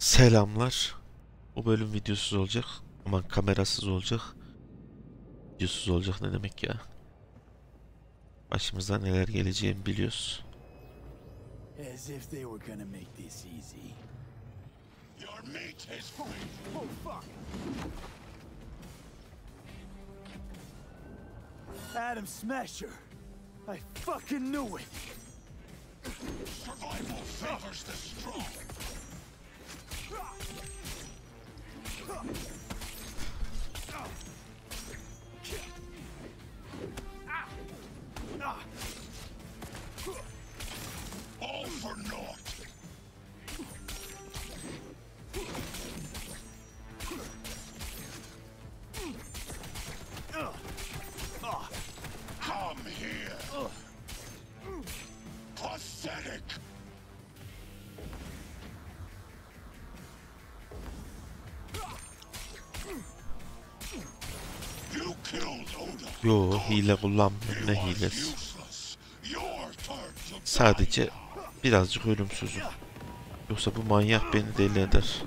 Selamlar. Bu bölüm videosuz olacak. Aman kamerasız olacak. Videosuz olacak ne demek ya? Başımıza neler geleceğini biliyoruz. As if they were gonna make this easy. Your mate is free. Oh fuck. Adam Smasher. I fucking knew it. Survival favors the strong. All for naught. Come here. Pathetic. You killed Oda. Yo, hile kullanmıyorum, ne hilesi. Sadece birazcık ölümsüzüm. Yoksa bu manyak beni deli eder.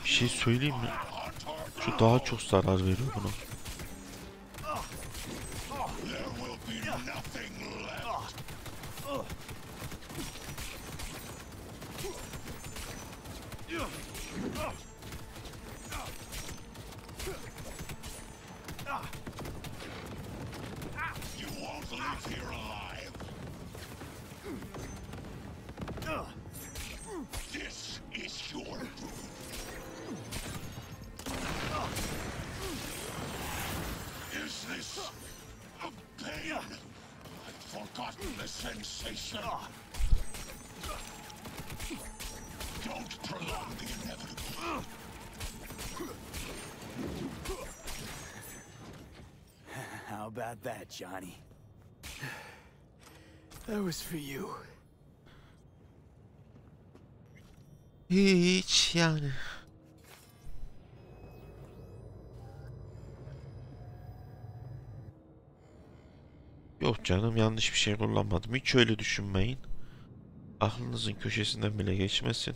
Bir şey söyleyeyim mi? Şu daha çok zarar veriyor buna. How about that, Johnny? That was for you. Hiç yani. Yok canım, yanlış bir şey kullanmadım. Hiç öyle düşünmeyin. Aklınızın köşesinden bile geçmesin.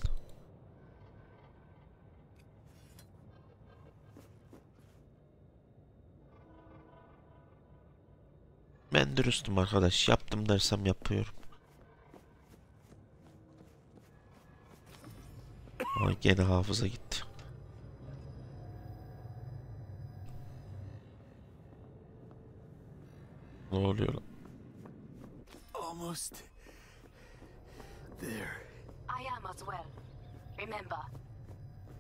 Ben dürüstüm arkadaş. Yaptım dersem yapıyorum. Ama gene hafıza gitti. Ne oluyor lan? Almost there. I am as well. Remember,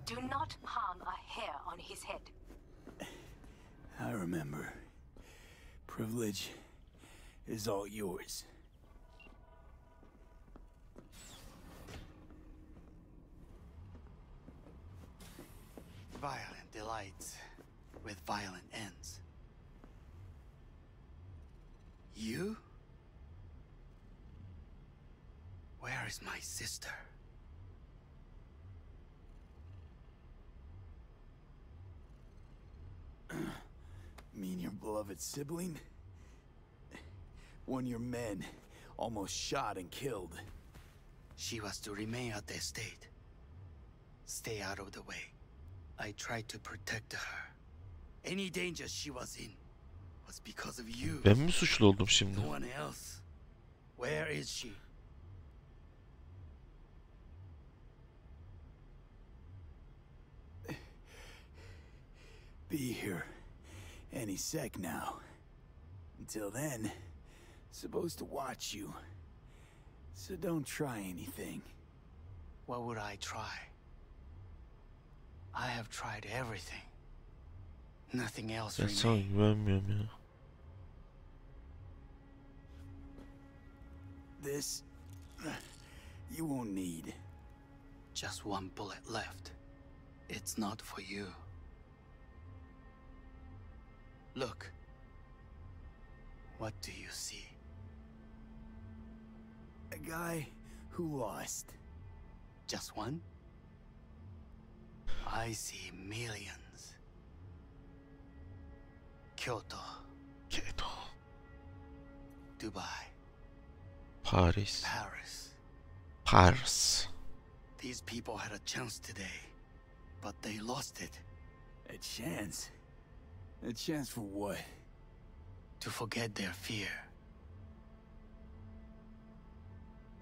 do not harm a hair on his head. I remember. Privilege is all yours. Violent delights with violent ends. You? Where is my sister? Mean your beloved sibling? One of your men almost shot and killed. She was to remain at the estate. Stay out of the way. I tried to protect her. Any danger she was in was because of you. Ben mi suçlu oldum şimdi? No one else. Where is she? Be here any sec now. Until then, supposed to watch you. So don't try anything. What would I try? I have tried everything. Nothing else Ben sana remains. güvenmiyorum ya. This you won't need. Just one bullet left. It's not for you. Look. What do you see? A guy who lost. Just one? I see millions. Kyoto, Kyoto. Dubai, Paris. Paris. Paris. These people had a chance today, but they lost it. A chance? A chance for what? To forget their fear.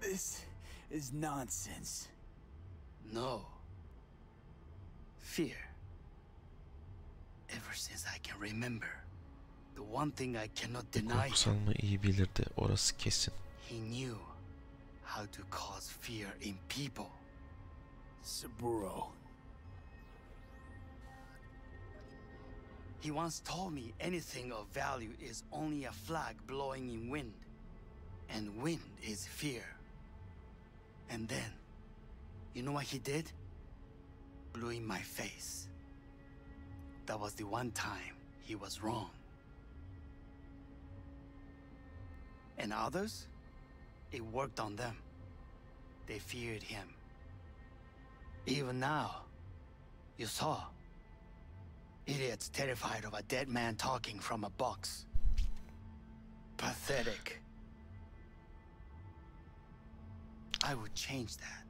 This is nonsense. No. Fear. Ever since I can remember, the one thing I cannot deny, Korkusal mı iyi bilirdi, orası kesin. he knew how to cause fear in people. Saburo. He once told me anything of value is only a flag blowing in wind, and wind is fear. And then, you know what he did? Blew in my face. That was the one time he was wrong. And others? It worked on them. They feared him. Even now, you saw. Idiots terrified of a dead man talking from a box. Pathetic. I would change that.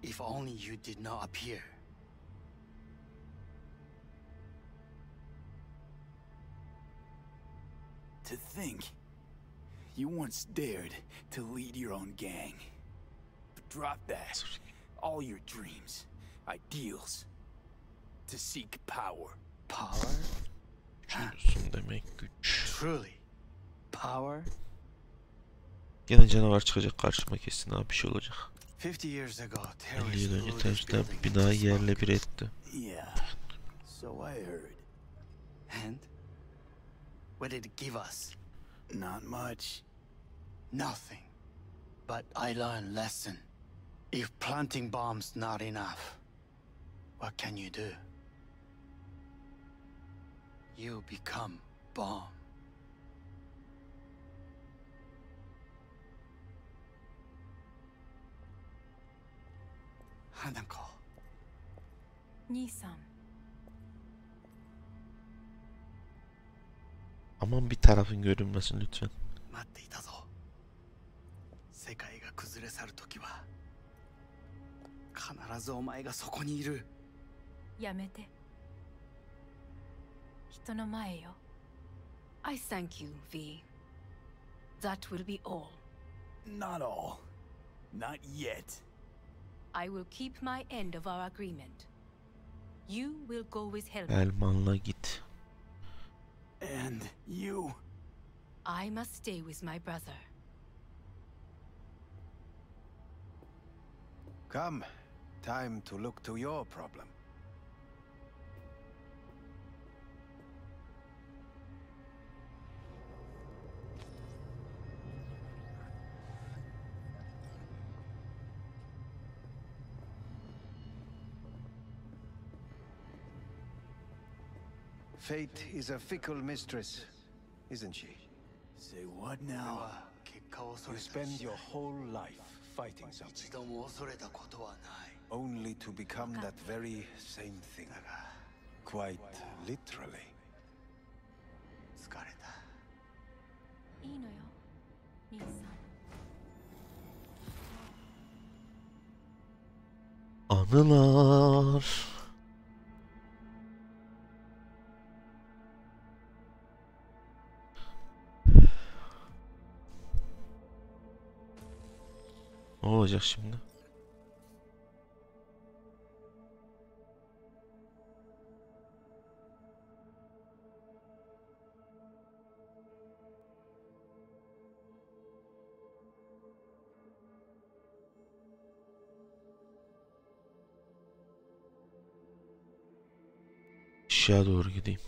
If only you did not appear. To think, you once dared to lead your own gang. But drop that. All your dreams, ideals. To seek power. Power? Düşünüyorsun demek güç. Truly. Power? Gene canavar çıkacak karşıma kesin abi, bir şey olacak. 50 years ago, 50 yıl terrorists önce blew this teröristler building binayı into yerle smoke. bir etti. Yeah, so I heard. And? What did it give us? Not much. Nothing. But I learned lesson. If planting bombs not enough, what can you do? You become bomb. Hanako. 兄さん、 Aman bir tarafın görünmesin lütfen. 待っていたぞ。世界が崩れ去るときは、必ずお前がそこにいる。やめて。人の前よ。I thank you, V. That will be all. Not all. Not yet. I will keep my end of our agreement. You will go with Helmut. Elman'la git. And you? I must stay with my brother. Come, time to look to your problem. Fate is a fickle mistress, isn't she? Say what now? 結果を恐 You れた spend your whole life fighting 一 something, 度も恐れたことはない。 only to become that very same thing. Quite literally. 疲れた。いいのよ、兄さん。 Anılar. Ne olacak şimdi? Aşağı doğru gideyim.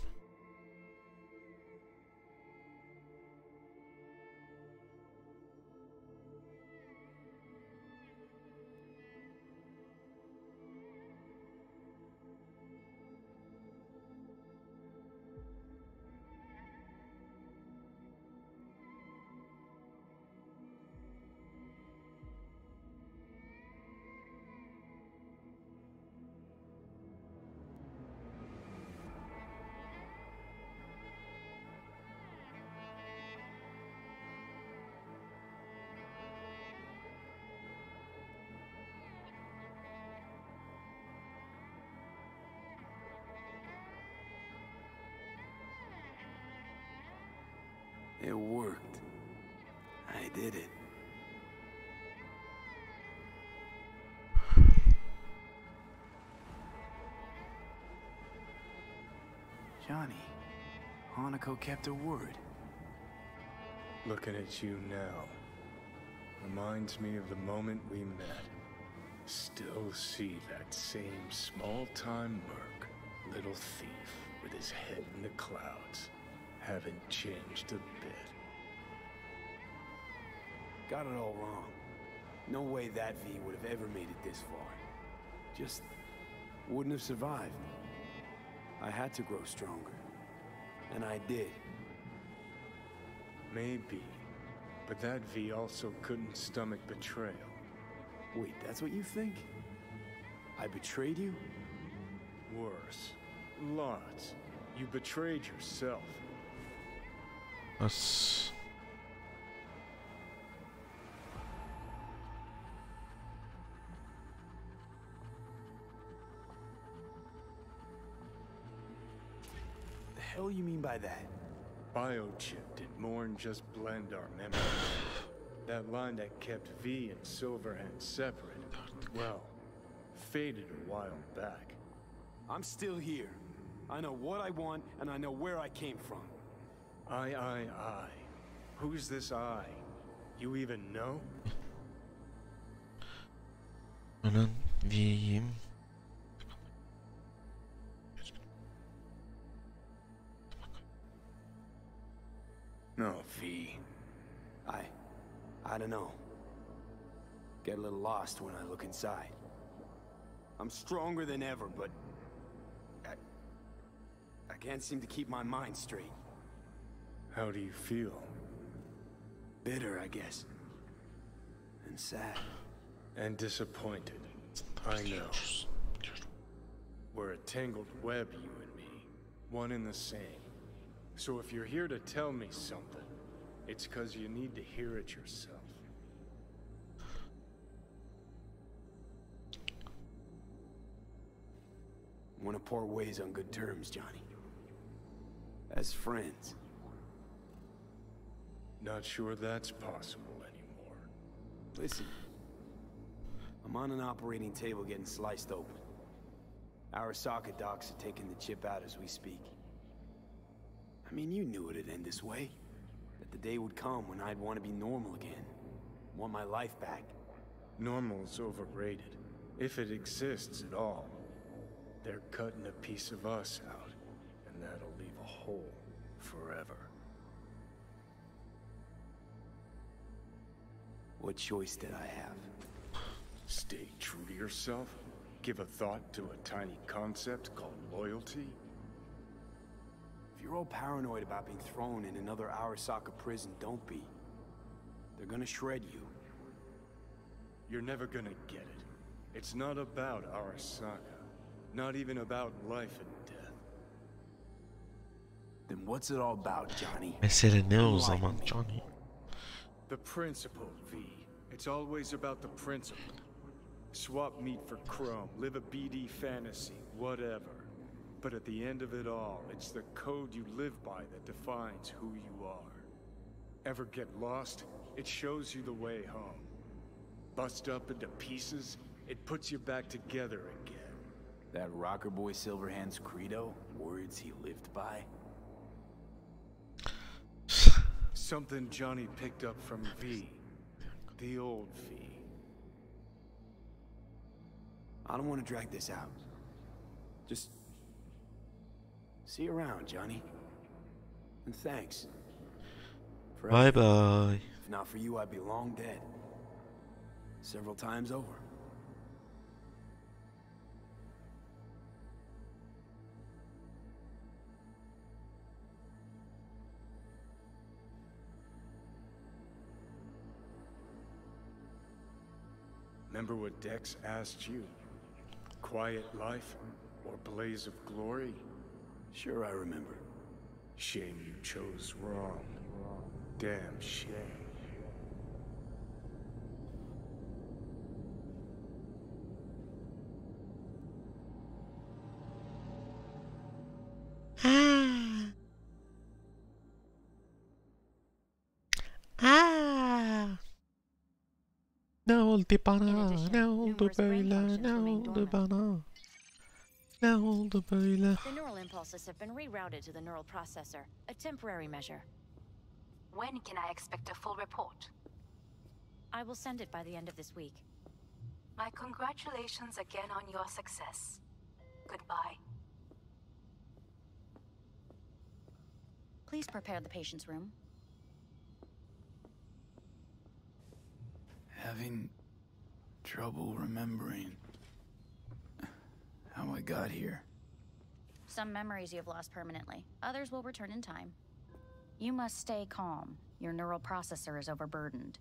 It worked. I did it. Johnny, Hanako kept her word. Looking at you now reminds me of the moment we met. Still see that same small-time merc, little thief with his head in the clouds. Haven't changed a bit. Got it all wrong. No way that V would have ever made it this far. Just wouldn't have survived. I had to grow stronger. And I did. Maybe. But that V also couldn't stomach betrayal. Wait, that's what you think? I betrayed you? Worse. Lots. You betrayed yourself. Us. The hell you mean by that? Biochip did more than just blend our memories. That line that kept V and Silverhand separate, well, faded a while back. I'm still here. I know what I want, and I know where I came from. I. Who's this I? You even know? Anan diyeyim. No, V. I don't know. Get a little lost when I look inside. I'm stronger than ever, but I can't seem to keep my mind straight. How do you feel? Bitter, I guess. And sad. And disappointed. I know. We're a tangled web, you and me. One and the same. So if you're here to tell me something, it's 'cause you need to hear it yourself. Wanna part ways on good terms, Johnny. As friends. Not sure that's possible anymore. Listen. I'm on an operating table getting sliced open. Arasaka docs are taking the chip out as we speak. I mean, you knew it'd end this way. That the day would come when I'd want to be normal again. Want my life back. Normal's overrated. If it exists at all. They're cutting a piece of us out, and that'll leave a hole forever. What choice did I have? Stay true to yourself? Give a thought to a tiny concept called loyalty? If you're all paranoid about being thrown in another Arasaka prison, don't be. They're gonna shred you. You're never gonna get it. It's not about Arasaka. Not even about life and death. Then what's it all about, Johnny? Mesele ne o zaman Johnny? The principle, V. It's always about the principle. Swap meat for chrome, live a BD fantasy, whatever. But at the end of it all, it's the code you live by that defines who you are. Ever get lost? It shows you the way home. Bust up into pieces, it puts you back together again. That rocker boy Silverhand's credo? Words he lived by? Something Johnny picked up from V. The old V. I don't want to drag this out. Just... see you around, Johnny. And thanks. For Bye everything. bye. If not for you, I'd be long dead. Several times over. Remember what Dex asked you? Quiet life or blaze of glory? Sure, I remember. Shame you chose wrong. Damn shame. oldu bana? In addition, Ne oldu numerous brain böyle? functions Ne remain oldu dormant. bana? Ne oldu böyle? The neural impulses have been rerouted to the neural processor, a temporary measure. When can I expect a full report? I will send it by the end of this week. My congratulations again on your success. Goodbye. Please prepare the patient's room. Having trouble remembering how I got here. Some memories you have lost permanently. Others will return in time. You must stay calm. Your neural processor is overburdened.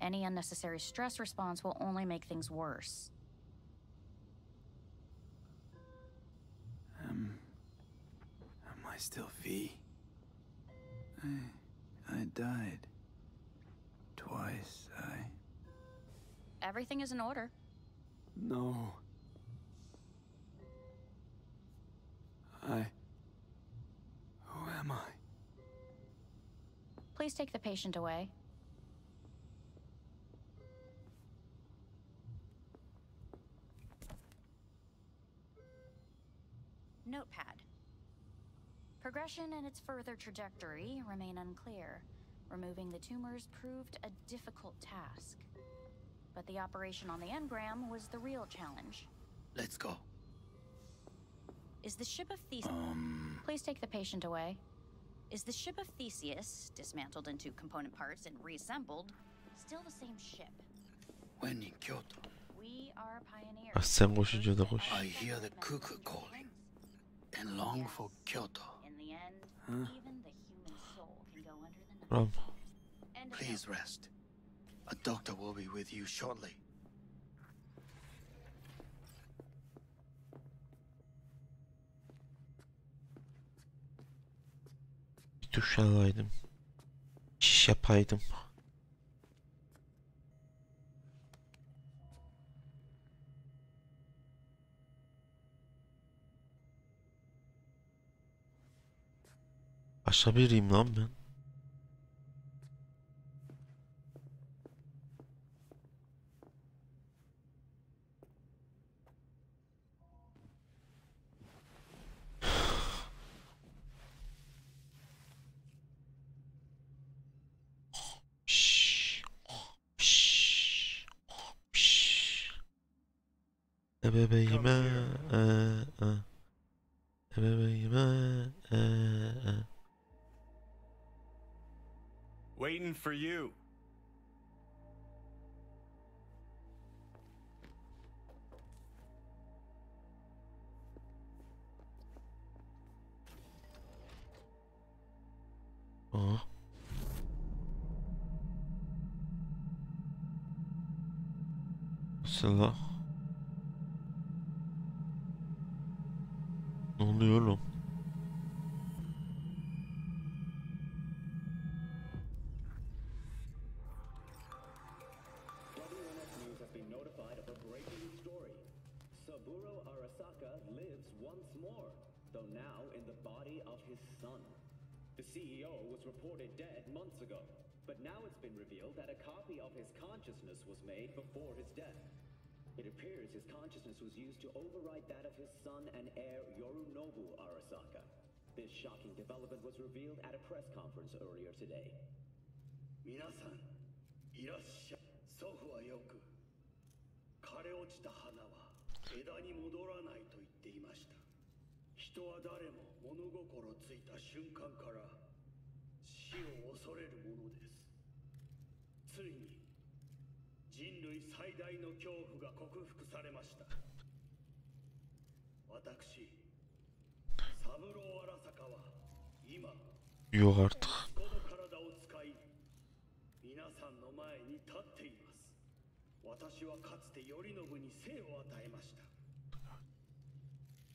Any unnecessary stress response will only make things worse. Am I still V? I died. Twice, Everything is in order. No. Who am I? Please take the patient away. Notepad. Progression and its further trajectory remain unclear. Removing the tumors proved a difficult task. But the operation on the engram was the real challenge. Let's go. Is the ship of Theseus... Please take the patient away. Is the ship of Theseus, dismantled into component parts and reassembled, still the same ship? When in Kyoto, We are pioneers. Ah, sen koşunca da koş. I hear the cuckoo calling and long for Kyoto. In the end, even the human soul can go under the knife. Tamam. End of Please rest. A doctor will be with you shortly. Bir duş alaydım. Şiş yapaydım. Başka biriyim lan ben. Şşş. Şşş. Şşş. Bebeğime. Bebeğime. Waiting for you. Aa. Nasıl la? Ne oluyor oğlum? though now in the body of his son. The CEO was reported dead months ago, but now it's been revealed that a copy of his consciousness was made before his death. It appears his consciousness was used to override that of his son and heir Yorinobu Arasaka. This shocking development was revealed at a press conference earlier today. 皆さん、いらっしゃい。祖父はよく、枯れ落ちた花は枝に戻らないと言っていました。人は誰も物心ついた瞬間から死を恐れるものです。ついに人類最大の恐怖が克服されました。私、三郎荒坂は今、Yok artık. この体を使い、皆さんの前に立っています。私はかつて頼信に生を与えました。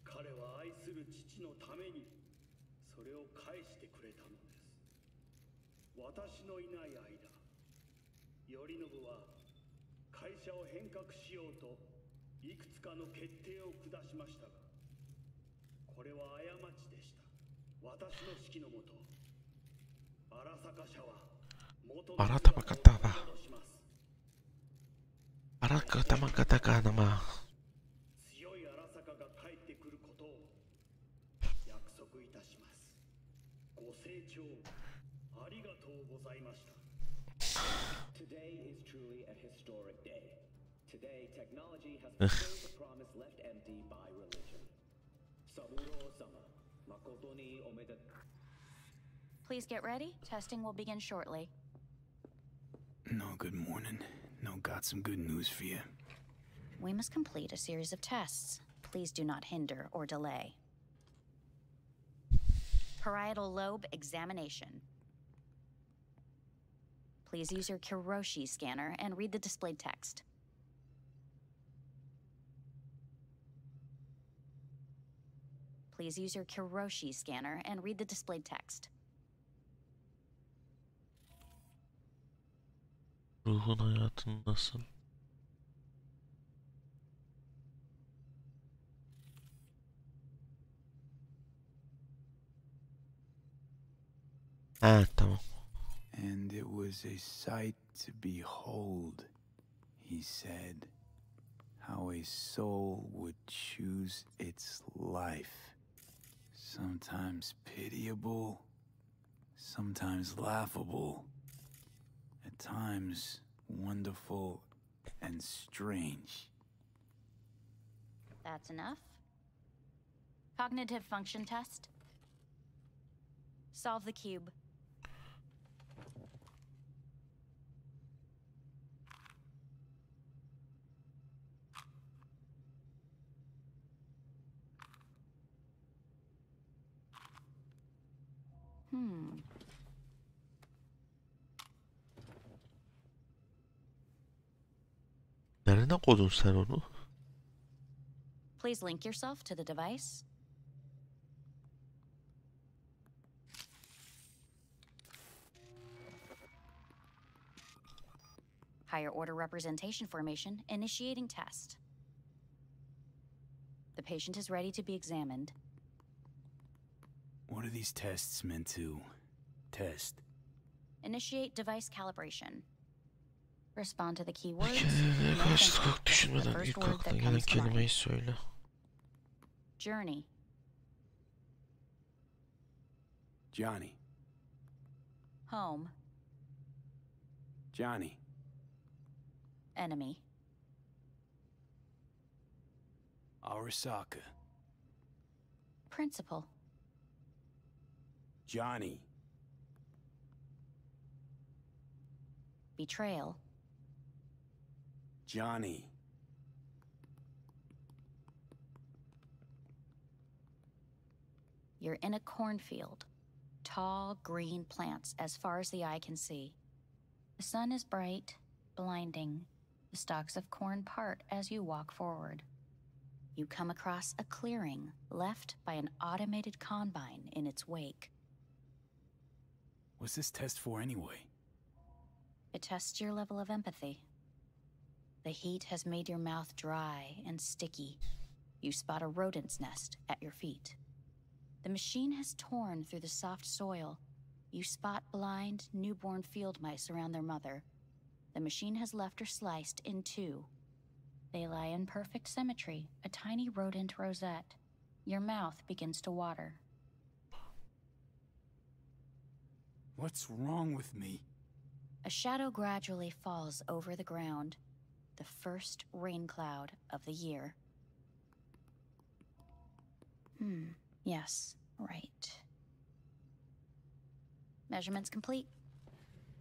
彼は愛する父のためにそれを返してくれたのです。私のいない間、頼信は会社を変革しようといくつかの決定を下しましたが、これは過ちでした。私の指揮のもと、荒坂社は元の姿を戻します。頭カタカナマ。強い荒坂が帰ってくることを約束いたします。ご清聴ありがとうございました。Today is truly a historic day. Today, technology has fulfilled the promise left empty by religion. Saburo-sama, makoto ni omedetou. Please get ready. Testing will begin shortly. No, good morning. No, got some good news for you. We must complete a series of tests. Please do not hinder or delay. Parietal lobe examination. Please use your Kiroshi scanner and read the displayed text. Please use your Kiroshi scanner and read the displayed text. Ruhun hayatın nasıl? Ha, tamam. And it was a sight to behold, he said, how a soul would choose its life. Sometimes pitiable, sometimes laughable, at times wonderful and strange. That's enough. Cognitive function test. Solve the cube. Nereden kodun sen onu? Please link yourself to the device. Higher order representation formation, initiating test. The patient is ready to be examined. What are these tests meant to test? Initiate device calibration. Respond to the keywords. Karşılık düşünmeden ilk aklına gelen kelimeyi söyle. Journey. Johnny. Home. Johnny. Enemy. Arasaka. Principal. Johnny. Betrayal. Johnny. You're in a cornfield. Tall, green plants as far as the eye can see. The sun is bright, blinding. The stalks of corn part as you walk forward. You come across a clearing left by an automated combine in its wake. What's this test for anyway? It tests your level of empathy. The heat has made your mouth dry and sticky. You spot a rodent's nest at your feet. The machine has torn through the soft soil. You spot blind, newborn field mice around their mother. The machine has left her sliced in two. They lie in perfect symmetry, a tiny rodent rosette. Your mouth begins to water. What's wrong with me? A shadow gradually falls over the ground. The first rain cloud of the year. Yes, right. Measurements complete.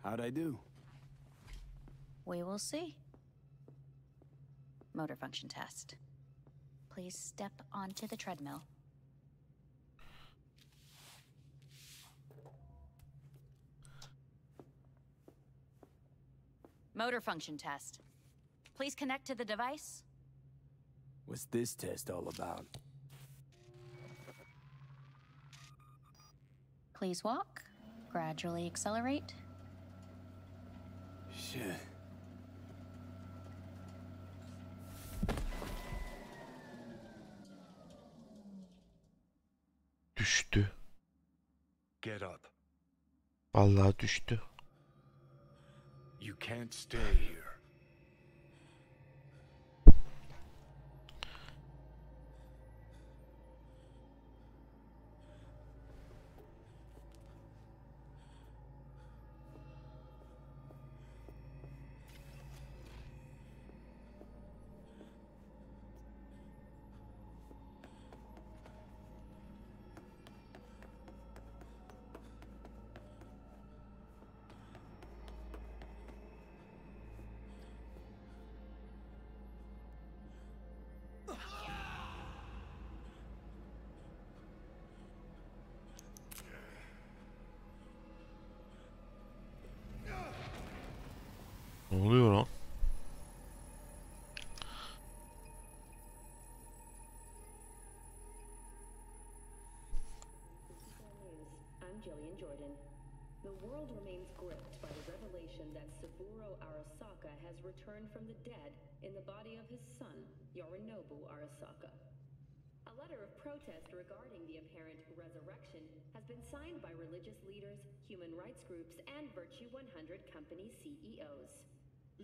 How'd I do? We will see. Motor function test. Please step onto the treadmill. Motor function test. Please connect to the device. What's this test all about? Please walk. Gradually accelerate. Shit. Düştü. Get up. Vallahi düştü. You can't stay here. in Jordan. The world remains gripped by the revelation that Saburo Arasaka has returned from the dead in the body of his son, Yorinobu Arasaka. A letter of protest regarding the apparent resurrection has been signed by religious leaders, human rights groups, and Virtue 100 company CEOs.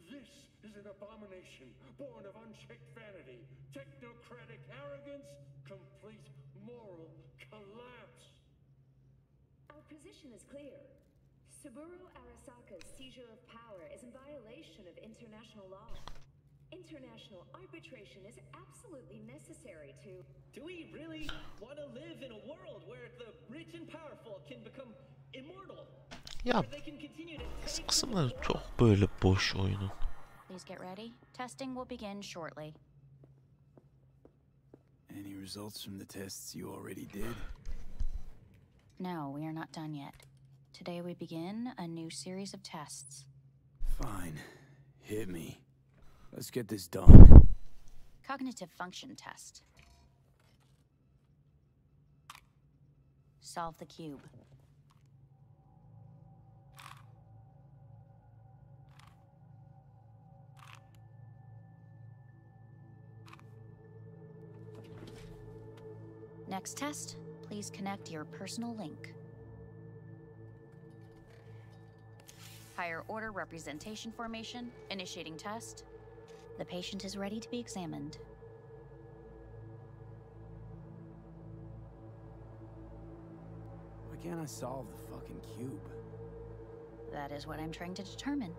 This is an abomination born of unchecked vanity, technocratic arrogance, complete moral collapse. Our position is clear. Saburo Arasaka's seizure of power is in violation of international law. International arbitration is absolutely necessary to... Do we really want to live in a world where the rich and powerful can become immortal? Ya kısımları çok böyle boş oyunun. Please get ready. Testing will begin shortly. Any results from the tests you already did? No, we are not done yet. Today we begin a new series of tests. Fine. Hit me. Let's get this done. Cognitive function test. Solve the cube. Next test, please connect your personal link. Higher order representation formation, initiating test. The patient is ready to be examined. Why can't I solve the fucking cube? That is what I'm trying to determine.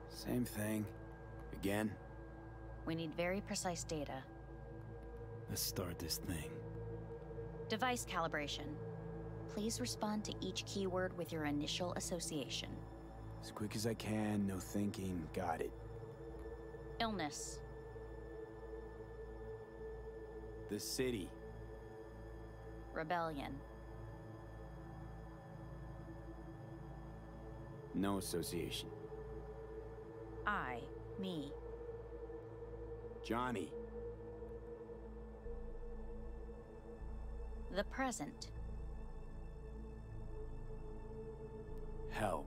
Same thing. Again? We need very precise data. Let's start this thing. Device calibration. Please respond to each keyword with your initial association. As quick as I can, no thinking, got it. Illness. The city. Rebellion. No association. I, me. Johnny. The present. Hell.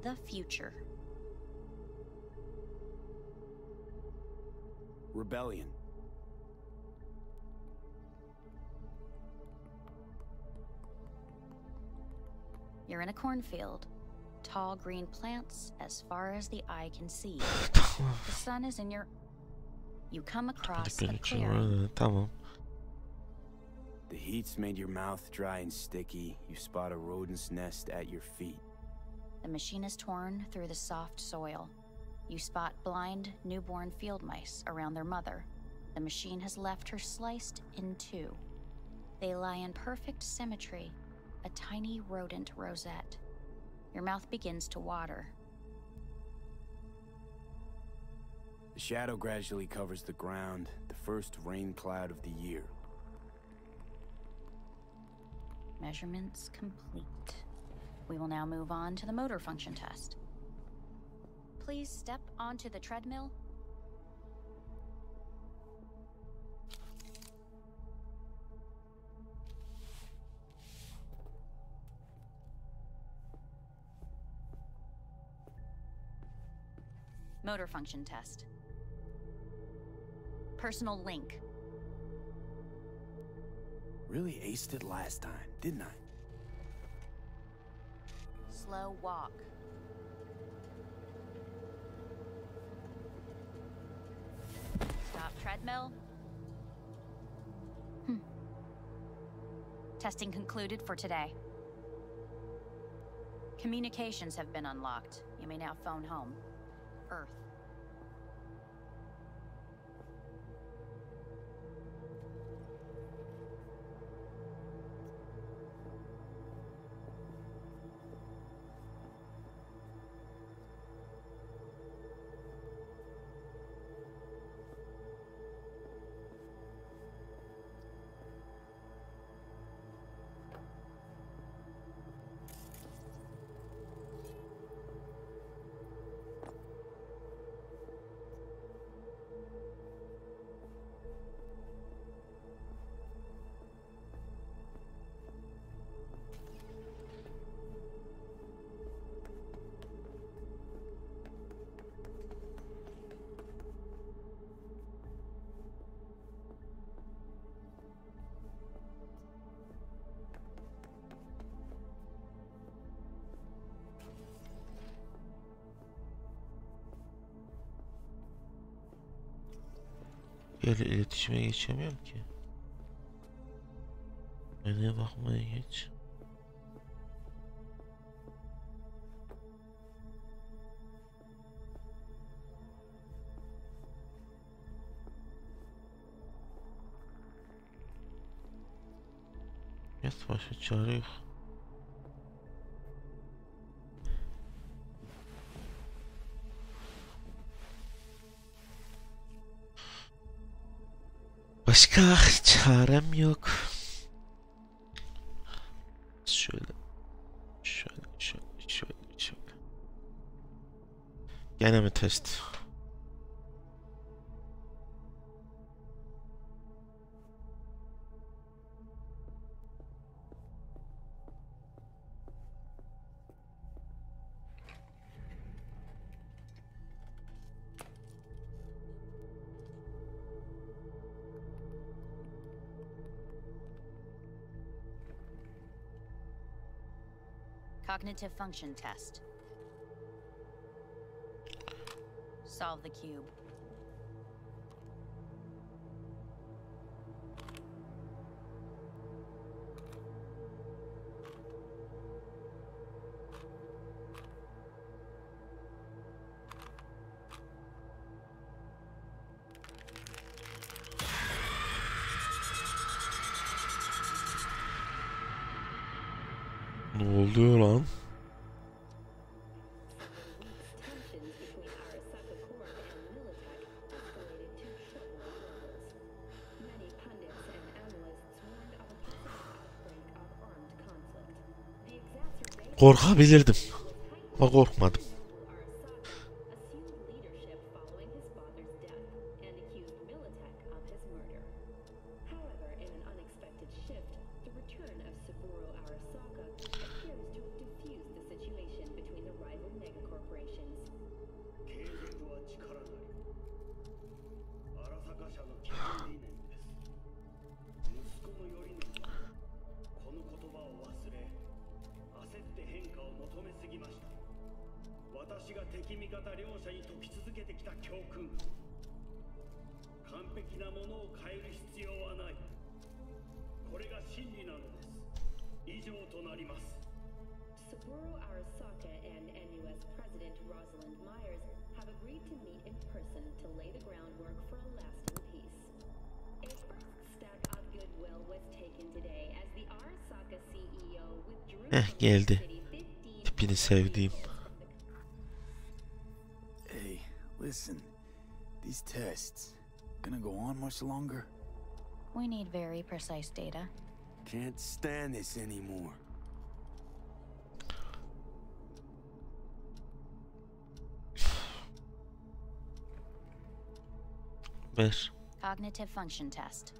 The future. Rebellion. You're in a cornfield. Tall green plants as far as the eye can see. The sun is in your... You come across a clearing. Tamam. The heat's made your mouth dry and sticky. You spot a rodent's nest at your feet. The machine is torn through the soft soil. You spot blind, newborn field mice around their mother. The machine has left her sliced in two. They lie in perfect symmetry, a tiny rodent rosette. Your mouth begins to water. The shadow gradually covers the ground, the first rain cloud of the year. Measurements complete. We will now move on to the motor function test. Please step onto the treadmill. Motor function test. Personal link. Really aced it last time, didn't I? Slow walk. Stop treadmill. Testing concluded for today. Communications have been unlocked. You may now phone home. Earth. iletişime geçemiyorum ki. Menüye bakmaya geç. Evet, başka çare yok. Başka çarem yok. Şöyle. Gene mi test? Cognitive function test. Solve the cube. Ne oluyor lan? Korkabilirdim ama korkmadım. Geldi. Tipini sevdiğim. Hey, listen. These tests gonna go on much longer? We need very precise data. Can't stand this anymore. Ver. Cognitive function test.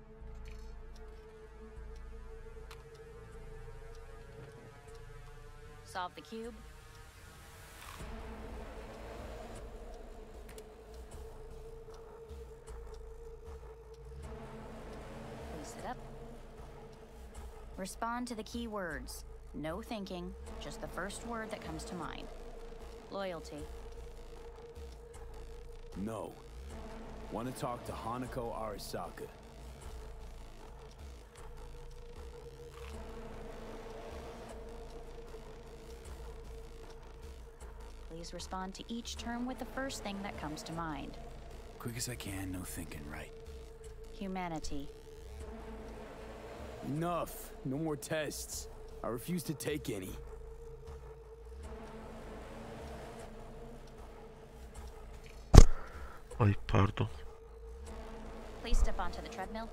Solve the cube. Please sit up. Respond to the key words. No thinking, just the first word that comes to mind. Loyalty. No. Want to talk to Hanako Arasaka. Please respond to each term with the first thing that comes to mind. Quick as I can, no thinking, right? Humanity. Enough. No more tests. I refuse to take any. Ay pardon. Please step onto the treadmill.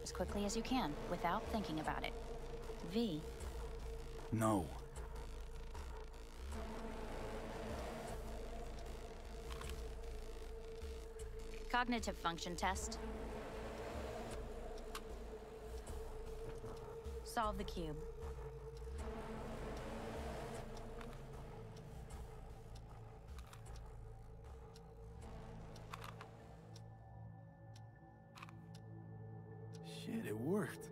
As quickly as you can, without thinking about it. V. No. Cognitive function test. Solve the cube. Shit, it worked.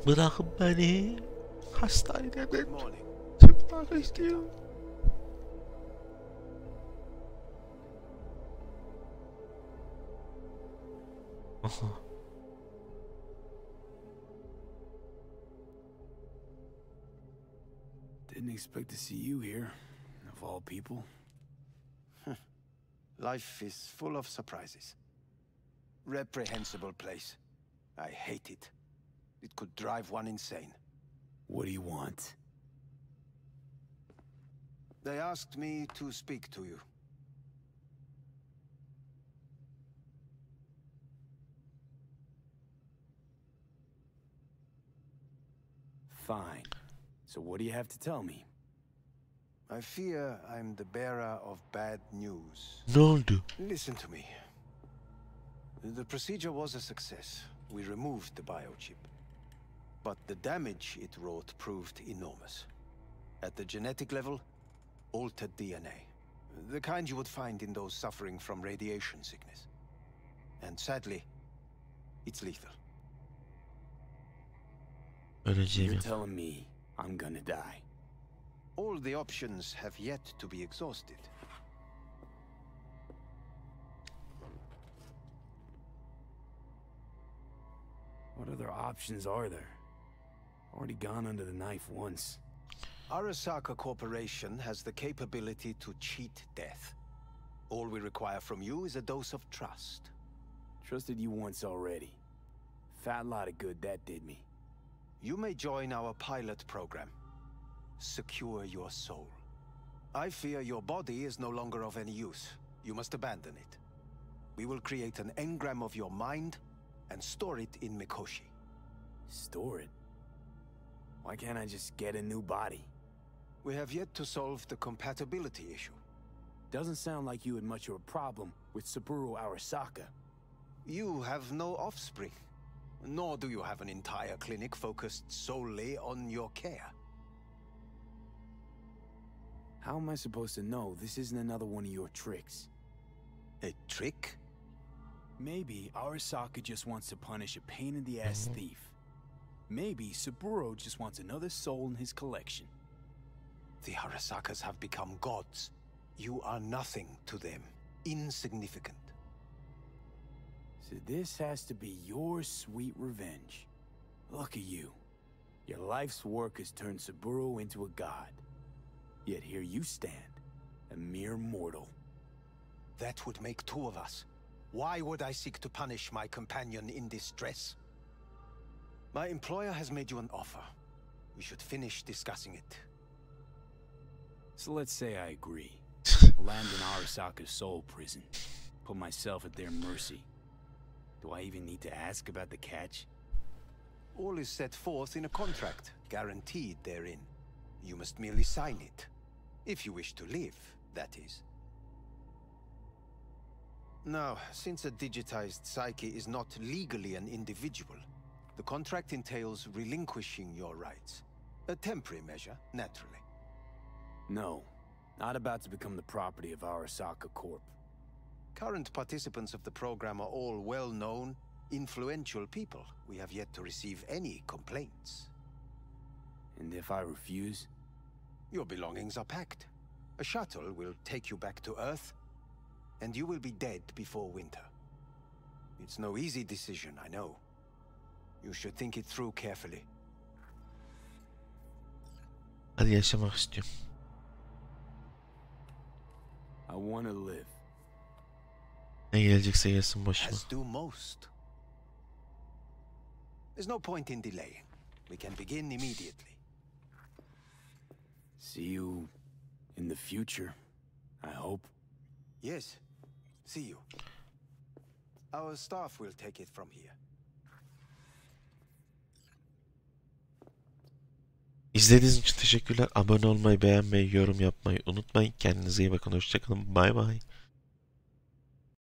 Bırakın beni. Hastaneden çıkmak istiyorum. Aha. Didn't expect to see you here, of all people. Life is full of surprises. Reprehensible place. I hate it. It could drive one insane. What do you want? They asked me to speak to you. Fine. So what do you have to tell me? I fear I'm the bearer of bad news. Ne oldu? Listen to me. The procedure was a success. We removed the biochip. But the damage it wrought proved enormous. At the genetic level, altered DNA. The kind you would find in those suffering from radiation sickness. And sadly, it's lethal. You're telling me I'm gonna die? All the options have yet to be exhausted. What other options are there? Already gone under the knife once. Arasaka Corporation has the capability to cheat death. All we require from you is a dose of trust. Trusted you once already. Fat lot of good that did me. You may join our pilot program. Secure your soul. I fear your body is no longer of any use. You must abandon it. We will create an engram of your mind and store it in Mikoshi. Store it? Why can't I just get a new body? We have yet to solve the compatibility issue. Doesn't sound like you had much of a problem with Saburo Arasaka. You have no offspring. Nor do you have an entire clinic focused solely on your care. How am I supposed to know this isn't another one of your tricks? A trick? Maybe Arasaka just wants to punish a pain-in-the-ass thief. Maybe Saburo just wants another soul in his collection. The Arasakas have become gods. You are nothing to them. Insignificant. So this has to be your sweet revenge. Look at you. Your life's work has turned Saburo into a god. Yet here you stand, a mere mortal. That would make two of us. Why would I seek to punish my companion in distress? My employer has made you an offer. We should finish discussing it. So let's say I agree. Land in Arasaka's soul prison. Put myself at their mercy. Do I even need to ask about the catch? All is set forth in a contract, guaranteed therein. You must merely sign it. If you wish to live, that is. Now, since a digitized psyche is not legally an individual, the contract entails relinquishing your rights. A temporary measure, naturally. No, not about to become the property of Arasaka Corp. Current participants of the program are all well-known, influential people. We have yet to receive any complaints. And if I refuse? Your belongings are packed. A shuttle will take you back to Earth, and you will be dead before winter. It's no easy decision, I know. You should think it through carefully. Hadi yaşamak istiyorum. I want to live. Ne gelecekse gelsin başıma. As do most. There's no point in delaying. We can begin immediately. See you in the future, I hope. Yes, see you. Our staff will take it from here. İzlediğiniz için teşekkürler. Abone olmayı, beğenmeyi, yorum yapmayı unutmayın. Kendinize iyi bakın. Hoşçakalın. Bay bay.